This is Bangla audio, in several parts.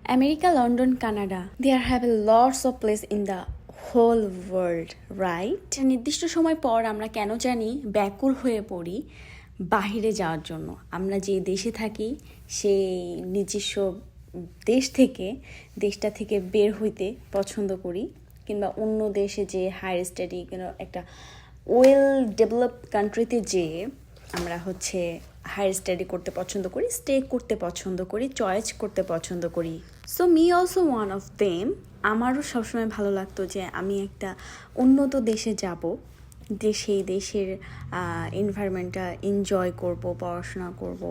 America, London, Canada. There have lots of place in the whole world, right? নির্দিষ্ট সময় পর আমরা কেন জানি ব্যাকুল হয়ে পড়ি বাহিরে যাওয়ার জন্য। আমরা যে দেশে থাকি সেই নিজস্ব দেশটা থেকে বের হইতে পছন্দ করি, কিংবা অন্য দেশে যে হায়ার স্টাডি একটা ওয়েল ডেভেলপড কান্ট্রিতে যেয়ে আমরা হায়ার স্টাডি করতে পছন্দ করি, স্টে করতে পছন্দ করি, চয়েস করতে পছন্দ করি। So me also one of them. আমারও সবসময় ভালো লাগতো যে আমি একটা উন্নত দেশে যাব, যে সেই দেশের এনভায়রনমেন্টটা এনজয় করব, পড়াশোনা করব,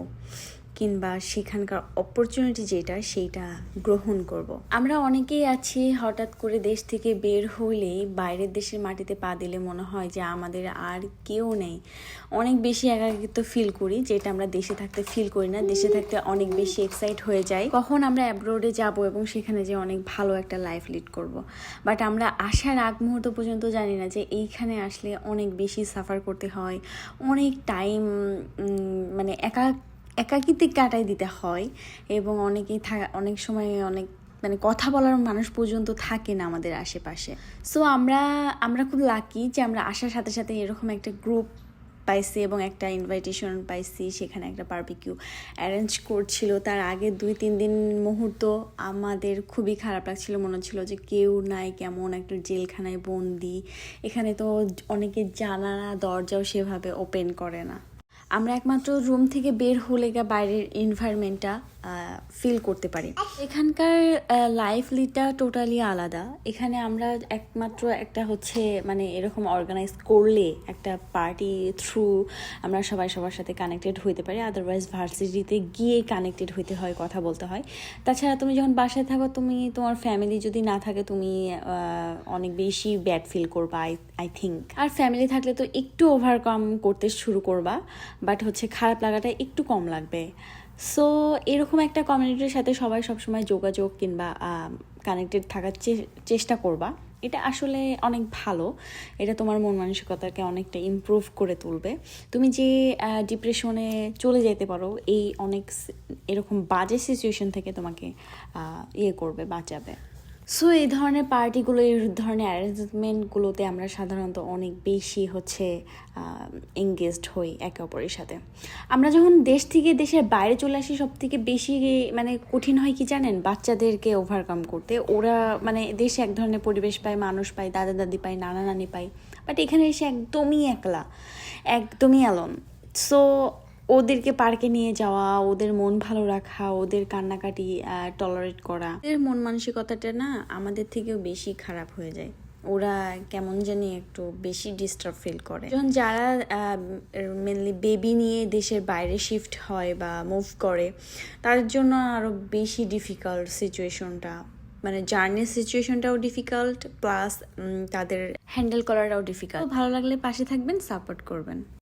কিংবা সেখানকার অপরচুনিটি যেটা সেইটা গ্রহণ করব। আমরা অনেকেই আছি হঠাৎ করে দেশ থেকে বের হলেই বাইরের দেশের মাটিতে পা দিলে মনে হয় যে আমাদের আর কেউ নেই, অনেক বেশি একাকিত্ব ফিল করি, যেটা আমরা দেশে থাকতে ফিল করি না। দেশে থাকতে অনেক বেশি এক্সাইট হয়ে যাই কখন আমরা অ্যাব্রোডে যাব এবং সেখানে যে অনেক ভালো একটা লাইফ লিড করব। বাট আমরা আসার আগ মুহূর্ত পর্যন্ত জানি না যে এইখানে আসলে অনেক বেশি সাফার করতে হয়, অনেক টাইম মানে একাকিত্বে কাটাই দিতে হয়, এবং অনেক সময় অনেক কথা বলার মানুষ পর্যন্ত থাকে না আমাদের আশেপাশে। সো আমরা খুব লাকি যে আমরা আসার সাথে সাথে এরকম একটা গ্রুপ পাইছি এবং একটা ইনভাইটেশন পাইছি। সেখানে একটা বারবিকিউ অ্যারেঞ্জ করছিল। তার আগে 2-3 দিন মুহূর্ত আমাদের খুবই খারাপ লাগছিল, মনে হচ্ছিল যে কেউ নাই, কেমন একটা জেলখানায় বন্দি। এখানে তো অনেকে জানালা দরজাও সেভাবে ওপেন করে না। আমরা একমাত্র রুম থেকে বের হলে বাইরের এনভায়রনমেন্টটা ফিল করতে পারি। এখানকার লাইফটা টোটালি আলাদা। এখানে আমরা একমাত্র একটা এরকম অর্গানাইজ করলে একটা পার্টি থ্রু আমরা সবার সাথে কানেক্টেড হইতে পারি। আদারওয়াইজ ভার্সিটিতে গিয়ে কানেক্টেড হইতে হয়, কথা বলতে হয়। তাছাড়া তুমি যখন বাসায় থাকো, তোমার ফ্যামিলি যদি না থাকে, তুমি অনেক বেশি ব্যাড ফিল করবা আই থিঙ্ক। আর ফ্যামিলি থাকলে তো একটু ওভারকাম করতে শুরু করবা, বাট খারাপ লাগাটা একটু কম লাগবে। সো এরকম একটা কমিউনিটির সাথে সবাই সবসময় যোগাযোগ কিংবা কানেক্টেড থাকার চেষ্টা করবা। এটা আসলে অনেক ভালো। এটা তোমার মন মানসিকতাকে অনেকটা ইমপ্রুভ করে তুলবে। তুমি যে ডিপ্রেশনে চলে যেতে পারো, এই অনেক এরকম বাজে সিচুয়েশন থেকে তোমাকে বাঁচাবে। সো এই ধরনের পার্টিগুলো, এই ধরনের অ্যারেঞ্জমেন্টগুলোতে আমরা সাধারণত অনেক বেশি এঙ্গেজড হই একে অপরের সাথে। আমরা যখন দেশ থেকে দেশের বাইরে চলে আসি, সব থেকে বেশি কঠিন হয় কি জানেন? বাচ্চাদেরকে ওভারকাম করতে। ওরা দেশে এক ধরনের পরিবেশ পায়, মানুষ পায়, দাদা দাদি পায়, নানা নানি পায়, বাট এখানে এসে একদমই একলা, একদমই অ্যালোন। সো ওদেরকে পার্কে নিয়ে যাওয়া, ওদের মন ভালো রাখা, ওদের কান্নাকাটি টলারেট করা, ওদের মন মানসিকতাটা না আমাদের থেকেও বেশি খারাপ হয়ে যায়। ওরা কেমন জানি একটু বেশি ডিস্টার্ব ফিল করে। যখন যারা মেনলি বেবি নিয়ে দেশের বাইরে শিফট হয় বা মুভ করে, তাদের জন্য আরও বেশি ডিফিকাল্ট সিচুয়েশনটা, জার্নির সিচুয়েশনটাও ডিফিকাল্ট, প্লাস তাদের হ্যান্ডেল করাটাও ডিফিকাল্ট। ভালো লাগলে পাশে থাকবেন, সাপোর্ট করবেন।